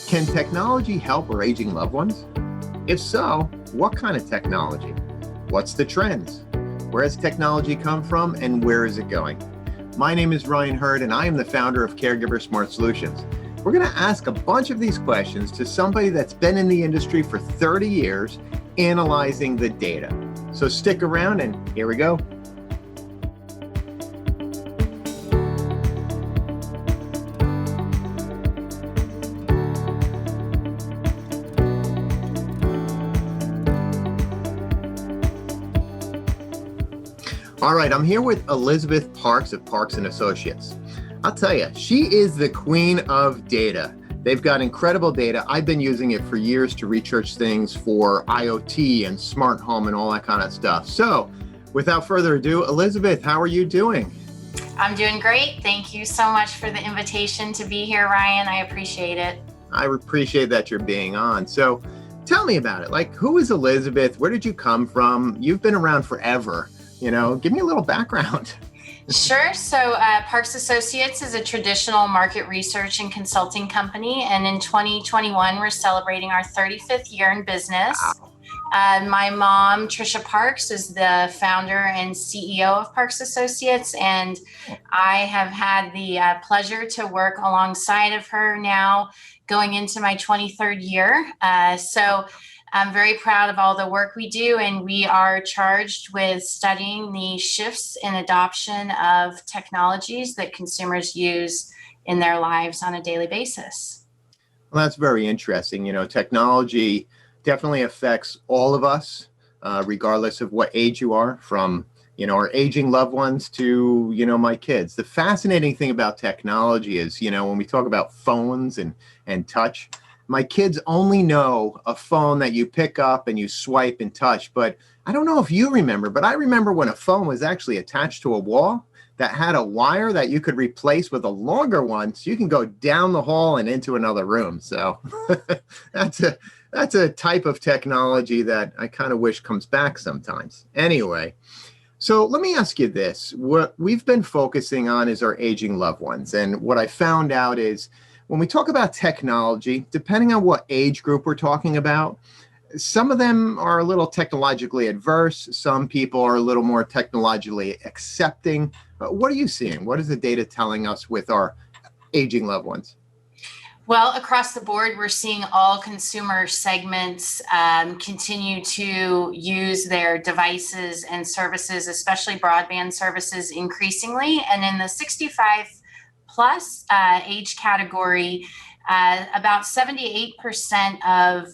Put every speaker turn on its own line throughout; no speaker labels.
Can technology help our aging loved ones? If so, what kind of technology? What's the trends? Where has technology come from and where is it going? My name is Ryan Hurd and I am the founder of Caregiver Smart Solutions. We're going to ask a bunch of these questions to somebody that's been in the industry for 30 years analyzing the data. So stick around and here we go. All right, I'm here with Elizabeth Parks of Parks and Associates. I'll tell you, she is the queen of data. They've got incredible data. I've been using it for years to research things for IoT and smart home and all that kind of stuff. So without further ado, Elizabeth, how are you doing?
I'm doing great. Thank you so much for the invitation to be here, Ryan. I appreciate it.
I appreciate that you're being on. So tell me about it. Like, who is Elizabeth? Where did you come from? You've been around forever. Give me a little background.
Sure. So Parks Associates is a traditional market research and consulting company. And in 2021, we're celebrating our 35th year in business. My mom, Trisha Parks, is the founder and CEO of Parks Associates. And I have had the pleasure to work alongside of her now going into my 23rd year. So I'm very proud of all the work we do, and we are charged with studying the shifts in adoption of technologies that consumers use in their lives on a daily basis.
Well, that's very interesting. Technology definitely affects all of us, regardless of what age you are, from, our aging loved ones to, my kids. The fascinating thing about technology is, when we talk about phones and touch, my kids only know a phone that you pick up and you swipe and touch. But I don't know if you remember, but I remember when a phone was actually attached to a wall that had a wire that you could replace with a longer one, so you can go down the hall and into another room. So that's a type of technology that I kind of wish comes back sometimes. Anyway, so let me ask you this. What we've been focusing on is our aging loved ones. And what I found out is, when we talk about technology, depending on what age group we're talking about, some of them are a little technologically adverse. Some people are a little more technologically accepting. What are you seeing? What is the data telling us with our aging loved ones?
Well, across the board, we're seeing all consumer segments continue to use their devices and services, especially broadband services, increasingly. And in the 65 plus age category, about 78% of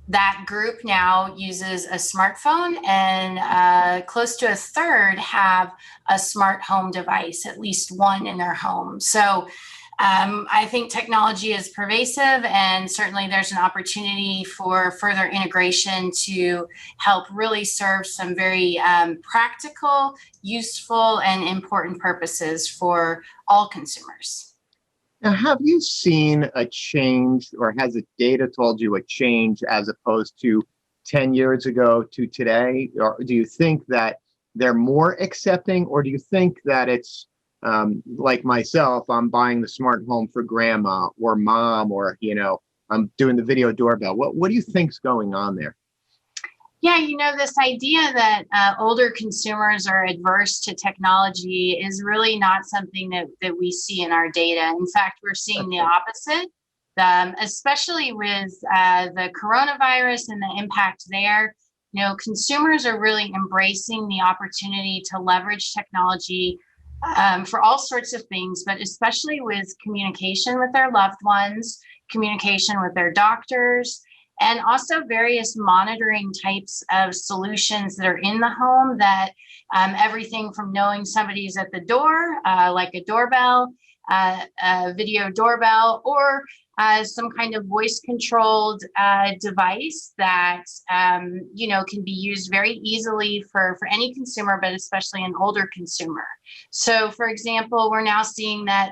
that group now uses a smartphone, and close to a third have a smart home device, at least one in their home. So I think technology is pervasive, and certainly there's an opportunity for further integration to help really serve some very practical, useful, and important purposes for all consumers.
Now, have you seen a change, or has the data told you a change as opposed to 10 years ago to today? Or do you think that they're more accepting, or do you think that it's like myself, I'm buying the smart home for grandma or mom, or, I'm doing the video doorbell? What do you think's going on there?
Yeah, this idea that older consumers are adverse to technology is really not something that we see in our data. In fact, we're seeing the opposite, especially with the coronavirus and the impact there. Consumers are really embracing the opportunity to leverage technology for all sorts of things, but especially with communication with their loved ones, communication with their doctors, and also various monitoring types of solutions that are in the home, that everything from knowing somebody's at the door, like a doorbell, a video doorbell, or some kind of voice controlled device that can be used very easily for any consumer, but especially an older consumer. So for example, we're now seeing that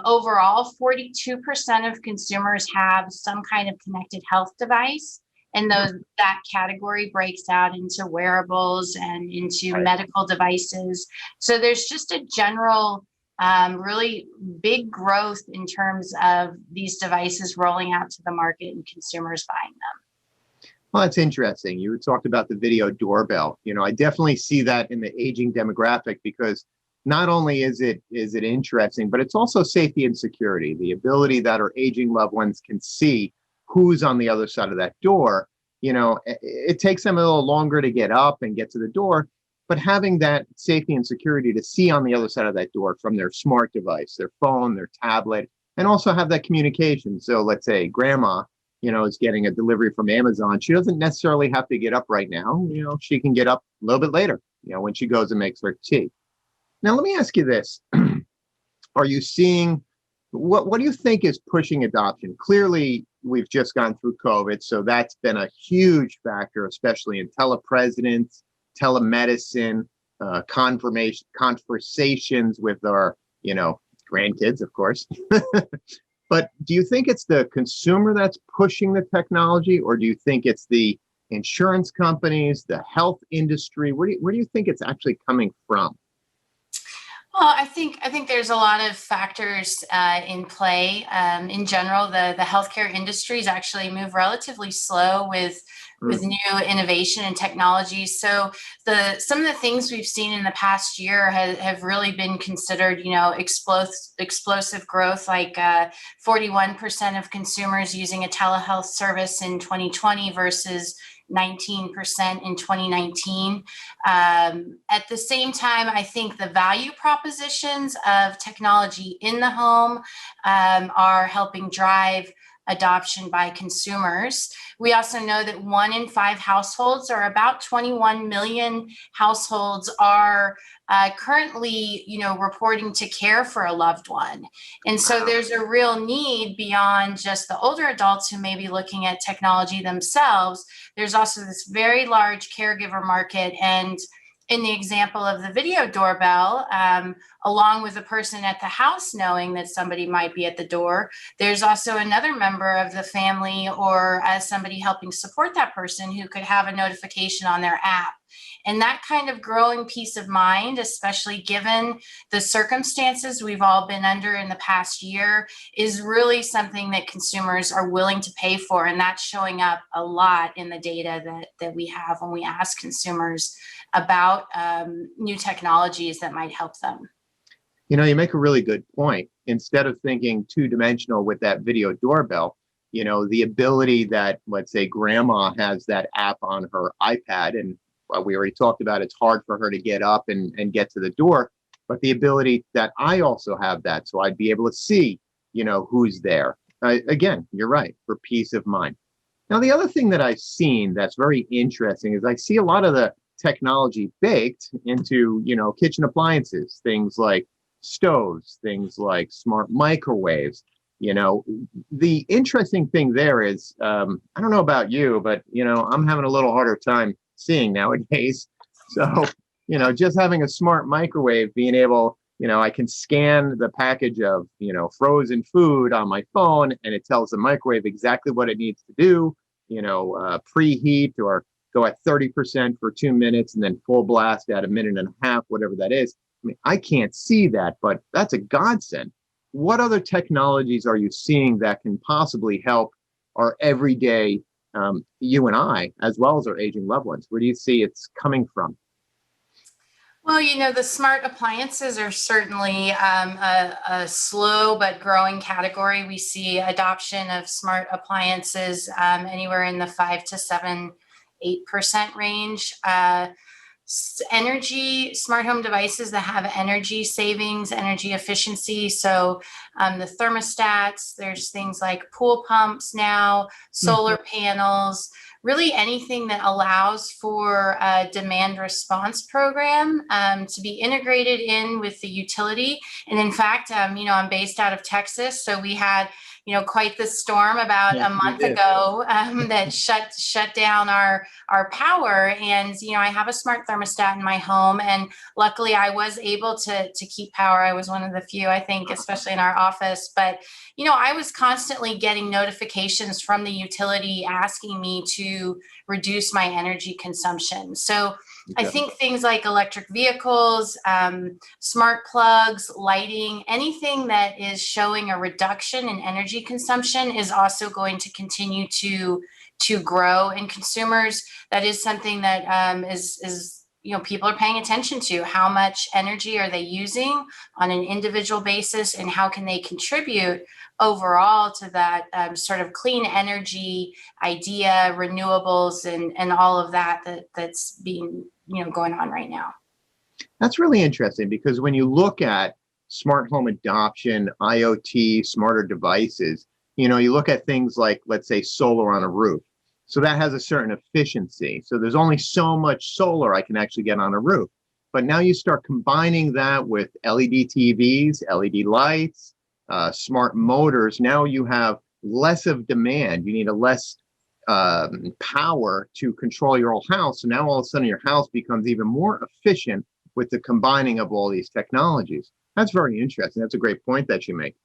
overall 42% of consumers have some kind of connected health device, and that category breaks out into wearables and into medical devices. So there's just a general really big growth in terms of these devices rolling out to the market and consumers buying them.
Well, that's interesting. You talked about the video doorbell. I definitely see that in the aging demographic because not only is it interesting, but it's also safety and security. The ability that our aging loved ones can see who's on the other side of that door. It takes them a little longer to get up and get to the door, but having that safety and security to see on the other side of that door from their smart device, their phone, their tablet, and also have that communication. So let's say grandma, is getting a delivery from Amazon. She doesn't necessarily have to get up right now. She can get up a little bit later, when she goes and makes her tea. Now, let me ask you this. Are you seeing, what do you think is pushing adoption? Clearly, we've just gone through COVID, so that's been a huge factor, especially in telepresence, telemedicine, conversations with our, grandkids, of course. But do you think it's the consumer that's pushing the technology, or do you think it's the insurance companies, the health industry? Where do you think it's actually coming from?
Well, I think there's a lot of factors in play. In general, the healthcare industries actually move relatively slow with new innovation and technology. So some of the things we've seen in the past year have really been considered, explosive growth, like 41% of consumers using a telehealth service in 2020 versus 19% in 2019. At the same time, I think the value propositions of technology in the home are helping drive adoption by consumers. We also know that 1 in 5 households, or about 21 million households, are currently, reporting to care for a loved one. And so there's a real need beyond just the older adults who may be looking at technology themselves. There's also this very large caregiver market. And in the example of the video doorbell, along with the person at the house knowing that somebody might be at the door, there's also another member of the family or somebody helping support that person who could have a notification on their app. And that kind of growing peace of mind, especially given the circumstances we've all been under in the past year, is really something that consumers are willing to pay for. And that's showing up a lot in the data that we have when we ask consumers about new technologies that might help them.
You make a really good point. Instead of thinking two-dimensional with that video doorbell, the ability that, let's say, grandma has that app on her iPad, and we already talked about it's hard for her to get up and get to the door, but the ability that I also have that, so I'd be able to see, who's there. Again, you're right, for peace of mind. Now, the other thing that I've seen that's very interesting is I see a lot of the technology baked into, kitchen appliances, things like stoves, things like smart microwaves. The interesting thing there is, I don't know about you, but, I'm having a little harder time seeing nowadays. So, just having a smart microwave, being able, I can scan the package of, frozen food on my phone, and it tells the microwave exactly what it needs to do, preheat or go at 30% for 2 minutes and then full blast at 1.5 minutes, whatever that is. I mean, I can't see that, but that's a godsend. What other technologies are you seeing that can possibly help our everyday, you and I, as well as our aging loved ones? Where do you see it's coming from?
Well, the smart appliances are certainly a slow but growing category. We see adoption of smart appliances anywhere in the 5 to 7, 8% range. Smart home devices that have energy savings, energy efficiency. So the thermostats, there's things like pool pumps now, solar panels, really anything that allows for a demand response program to be integrated in with the utility. And in fact, I'm based out of Texas, so we had quite the storm about a month ago that shut down our power. And, I have a smart thermostat in my home, and luckily I was able to keep power. I was one of the few, I think, especially in our office. But, I was constantly getting notifications from the utility asking me to to reduce my energy consumption. So I
Okay.
think things like electric vehicles, smart plugs, lighting, anything that is showing a reduction in energy consumption is also going to continue to grow in consumers. That is something that is people are paying attention to. How much energy are they using on an individual basis, and how can they contribute overall to that sort of clean energy idea, renewables, and all of that's being going on right now.
That's really interesting because when you look at smart home adoption, IoT, smarter devices, you look at things like, let's say, solar on a roof. So that has a certain efficiency. So there's only so much solar I can actually get on a roof. But now you start combining that with LED TVs, LED lights, smart motors. Now you have less of demand. You need a less power to control your whole house. So now all of a sudden your house becomes even more efficient with the combining of all these technologies. That's very interesting. That's a great point that you make.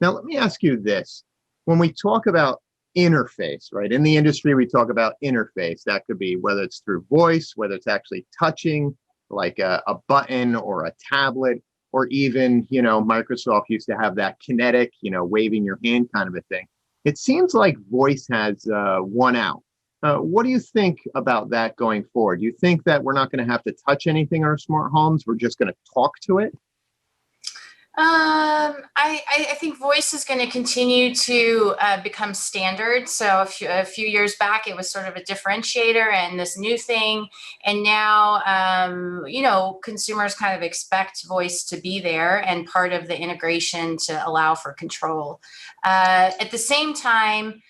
Now, let me ask you this. When we talk about interface, right? In the industry, we talk about interface. That could be whether it's through voice, whether it's actually touching, like a button or a tablet, or even, Microsoft used to have that kinetic, waving your hand kind of a thing. It seems like voice has won out. What do you think about that going forward? Do you think that we're not going to have to touch anything in our smart homes? We're just going to talk to it?
I think voice is going to continue to become standard. So a few years back, it was sort of a differentiator and this new thing. And now, consumers kind of expect voice to be there and part of the integration to allow for control. At the same time,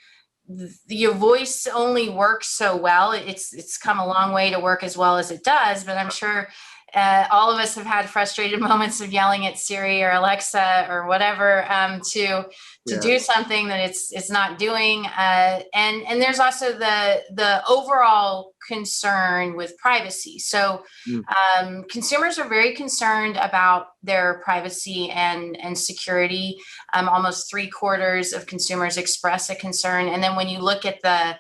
your voice only works so well. It's come a long way to work as well as it does, but I'm sure all of us have had frustrated moments of yelling at Siri or Alexa or whatever to do something that it's not doing. And there's also the overall concern with privacy. So consumers are very concerned about their privacy and security. Almost 3/4 of consumers express a concern. And then when you look at the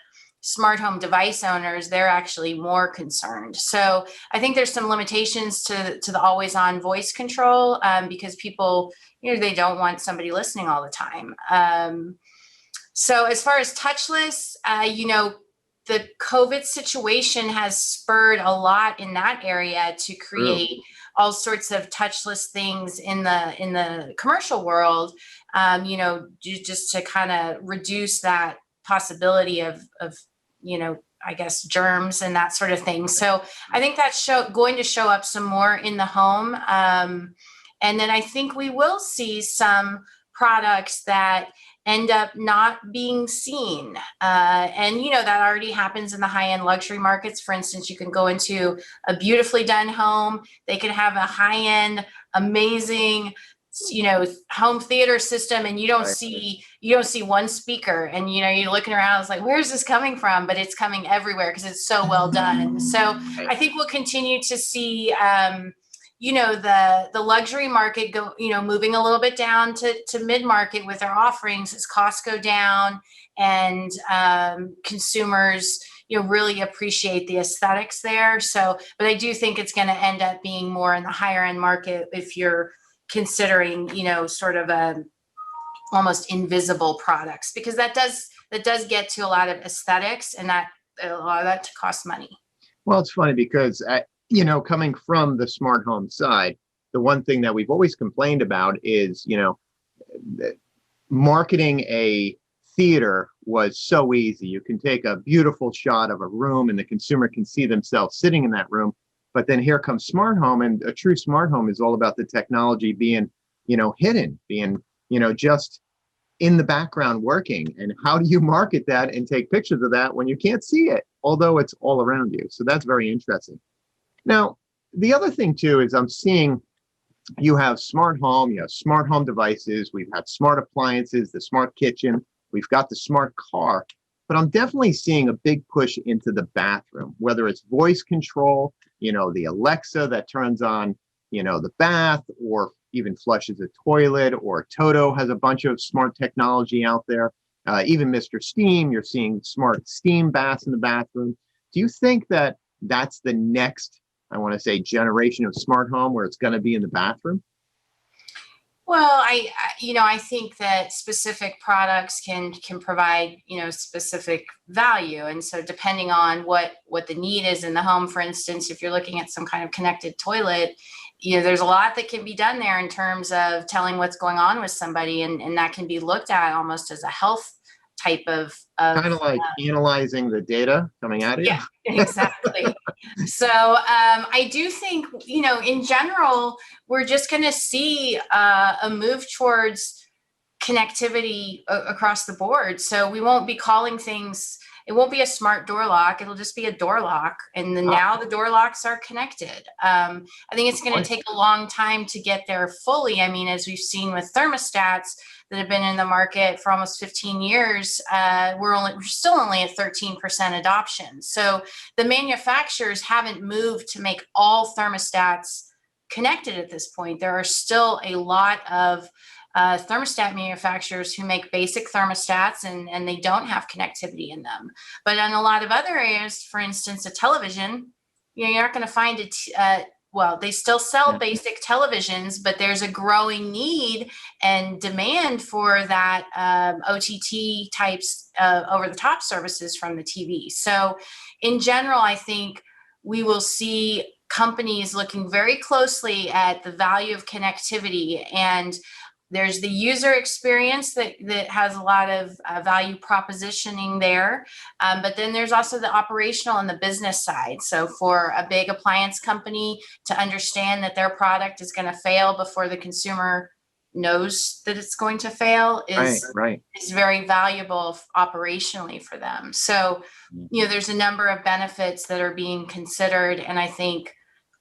smart home device owners, they're actually more concerned. So I think there's some limitations to the always on voice control because people, they don't want somebody listening all the time. So as far as touchless, the COVID situation has spurred a lot in that area to create all sorts of touchless things in the commercial world, just to kind of reduce that possibility of I guess germs and that sort of thing. So I think that's going to show up some more in the home. And then I think we will see some products that end up not being seen. And, that already happens in the high-end luxury markets. For instance, you can go into a beautifully done home. They could have a high-end, amazing, home theater system, and you don't see one speaker, and you're looking around, it's like, where's this coming from? But it's coming everywhere because it's so well done. So I think we'll continue to see the luxury market go, moving a little bit down to mid-market with their offerings as costs go down, and consumers really appreciate the aesthetics there. So, but I do think it's going to end up being more in the higher end market if you're considering, sort of almost invisible products, because that does get to a lot of aesthetics, and that a lot of that costs money.
Well, it's funny because, coming from the smart home side, the one thing that we've always complained about is, marketing a theater was so easy. You can take a beautiful shot of a room and the consumer can see themselves sitting in that room. But then here comes smart home, and a true smart home is all about the technology being, hidden, being, just in the background working. And how do you market that and take pictures of that when you can't see it, although it's all around you? So that's very interesting. Now, the other thing too is I'm seeing you have smart home, you have smart home devices, we've had smart appliances, the smart kitchen, we've got the smart car, but I'm definitely seeing a big push into the bathroom, whether it's voice control, the Alexa that turns on, the bath, or even flushes a toilet, or Toto has a bunch of smart technology out there. even Mr. Steam, you're seeing smart steam baths in the bathroom. Do you think that that's the next, I want to say, generation of smart home where it's going to be in the bathroom?
Well, I think that specific products can provide, specific value. And so depending on what the need is in the home, for instance, if you're looking at some kind of connected toilet, there's a lot that can be done there in terms of telling what's going on with somebody. And that can be looked at almost as a health type of
Kind of like analyzing the data coming out of you?
yeah, exactly. So I do think, in general, we're just going to see a move towards connectivity across the board. So we won't be calling things, it won't be a smart door lock. It'll just be a door lock. And then now the door locks are connected. I think it's going to take a long time to get there fully. I mean, as we've seen with thermostats that have been in the market for almost 15 years, we're still only at 13% adoption. So the manufacturers haven't moved to make all thermostats connected at this point. There are still a lot of thermostat manufacturers who make basic thermostats and they don't have connectivity in them. But in a lot of other areas, for instance, a television, you're not going to find it. Well, they still sell basic televisions, but there's a growing need and demand for that OTT types over the top services from the TV. So in general, I think we will see companies looking very closely at the value of connectivity, and there's the user experience that has a lot of value propositioning there. But then there's also the operational and the business side. So for a big appliance company to understand that their product is going to fail before the consumer knows that it's going to fail is very valuable operationally for them. So, there's a number of benefits that are being considered. And I think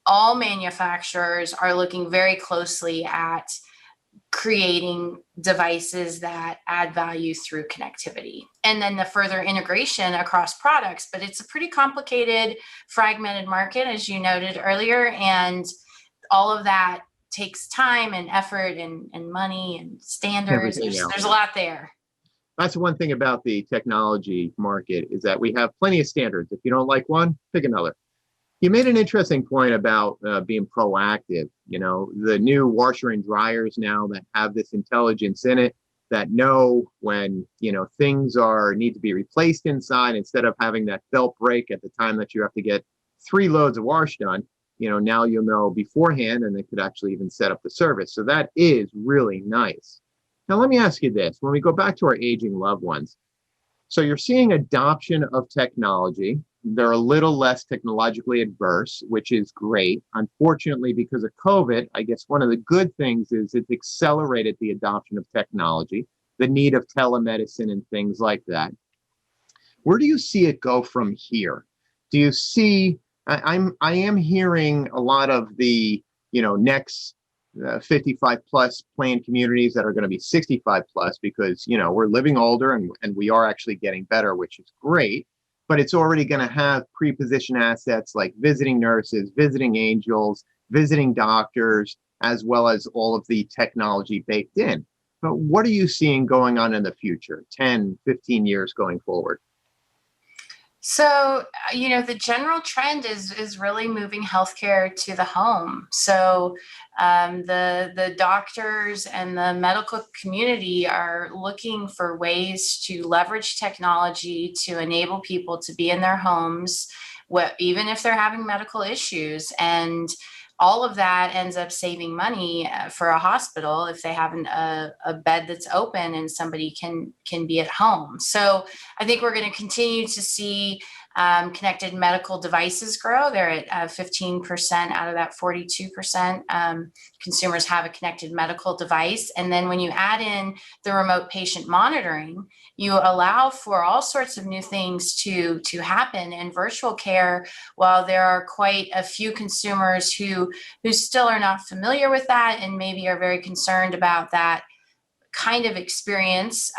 all manufacturers are looking very closely at creating devices that add value through connectivity, and then the further integration across products. But it's a pretty complicated, fragmented market, as you noted earlier, and all of that takes time and effort and money and standards. There's a lot there.
That's one thing about the technology market, is that we have plenty of standards. If you don't like one, pick another. You made an interesting point about being proactive. The new washer and dryers now that have this intelligence in it, that know when, things need to be replaced inside, instead of having that belt break at the time that you have to get 3 loads of wash done. Now you'll know beforehand, and they could actually even set up the service. So that is really nice. Now, let me ask you this. When we go back to our aging loved ones, so you're seeing adoption of technology. They're a little less technologically adverse, which is great. Unfortunately, because of COVID, I guess one of the good things is it's accelerated the adoption of technology, the need of telemedicine and things like that. Where do you see it go from here? Do you see, I am hearing a lot of the, next 55 plus planned communities that are going to be 65 plus, because, we're living older and we are actually getting better, which is great. But it's already going to have pre-positioned assets like visiting nurses, visiting angels, visiting doctors, as well as all of the technology baked in. But what are you seeing going on in the future, 10, 15 years going forward?
So, the general trend is really moving healthcare to the home. So the doctors and the medical community are looking for ways to leverage technology to enable people to be in their homes, even if they're having medical issues. And all of that ends up saving money for a hospital if they have a bed that's open and somebody can be at home. So I think we're going to continue to see connected medical devices grow. They're at 15% out of that 42%. Consumers have a connected medical device. And then when you add in the remote patient monitoring, you allow for all sorts of new things to happen in virtual care. While there are quite a few consumers who still are not familiar with that and maybe are very concerned about that kind of experience,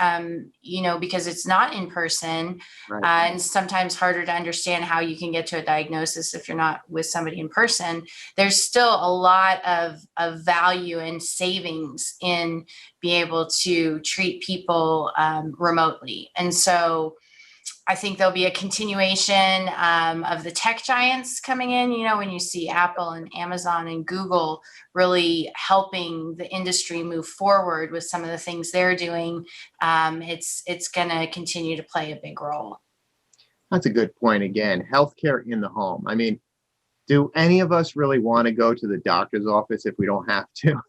because it's not in person,
Right.
and sometimes harder to understand how you can get to a diagnosis if you're not with somebody in person. There's still a lot of value and savings in being able to treat people remotely. And so I think there'll be a continuation of the tech giants coming in. When you see Apple and Amazon and Google really helping the industry move forward with some of the things they're doing, it's going to continue to play a big role.
That's a good point. Again, healthcare in the home. I mean, do any of us really want to go to the doctor's office if we don't have to?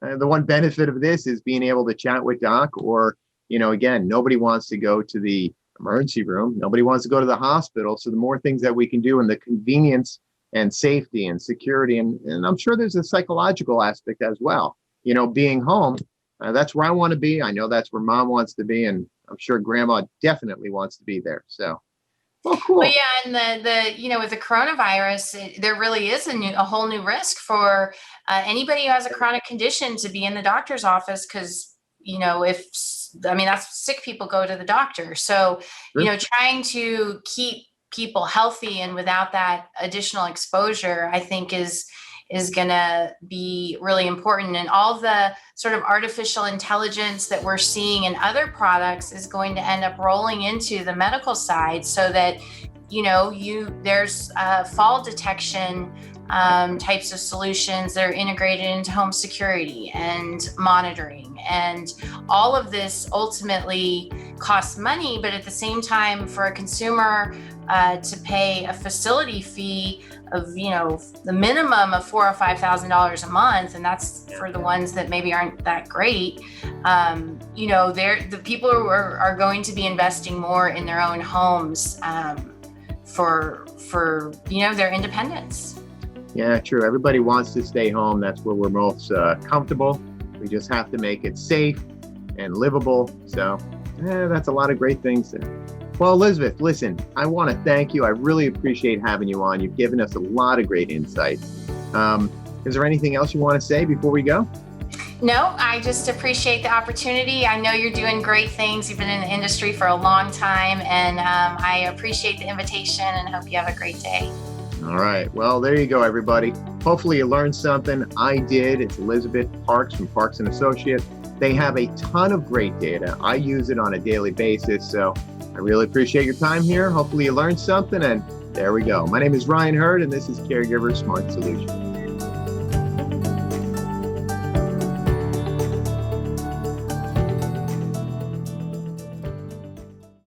The one benefit of this is being able to chat with doc, or, again, nobody wants to go to the emergency room. Nobody wants to go to the hospital. So the more things that we can do, and the convenience and safety and security, and I'm sure there's a psychological aspect as well. Being home, that's where I want to be. I know that's where mom wants to be, and I'm sure grandma definitely wants to be there. So, well, cool.
Well, yeah, and the with the coronavirus, there really is a whole new risk for anybody who has a chronic condition to be in the doctor's office, because that's sick people go to the doctor. So, trying to keep people healthy and without that additional exposure, I think is going to be really important. And all the sort of artificial intelligence that we're seeing in other products is going to end up rolling into the medical side, so that, there's fall detection types of solutions that are integrated into home security and monitoring. And all of this ultimately costs money, but at the same time, for a consumer to pay a facility fee of, the minimum of $4,000 or $5,000 a month, and that's for the ones that maybe aren't that great. The people are going to be investing more in their own homes for their independence.
Yeah, true. Everybody wants to stay home. That's where we're most comfortable. We just have to make it safe and livable. So that's a lot of great things there. Well, Elizabeth, listen, I want to thank you. I really appreciate having you on. You've given us a lot of great insights. Is there anything else you want to say before we go?
No, I just appreciate the opportunity. I know you're doing great things. You've been in the industry for a long time, and I appreciate the invitation and hope you have a great day.
All right. Well, there you go, everybody. Hopefully you learned something. I did. It's Elizabeth Parks from Parks & Associates. They have a ton of great data. I use it on a daily basis. So I really appreciate your time here. Hopefully you learned something. And there we go. My name is Ryan Hurd, and this is Caregiver Smart Solutions.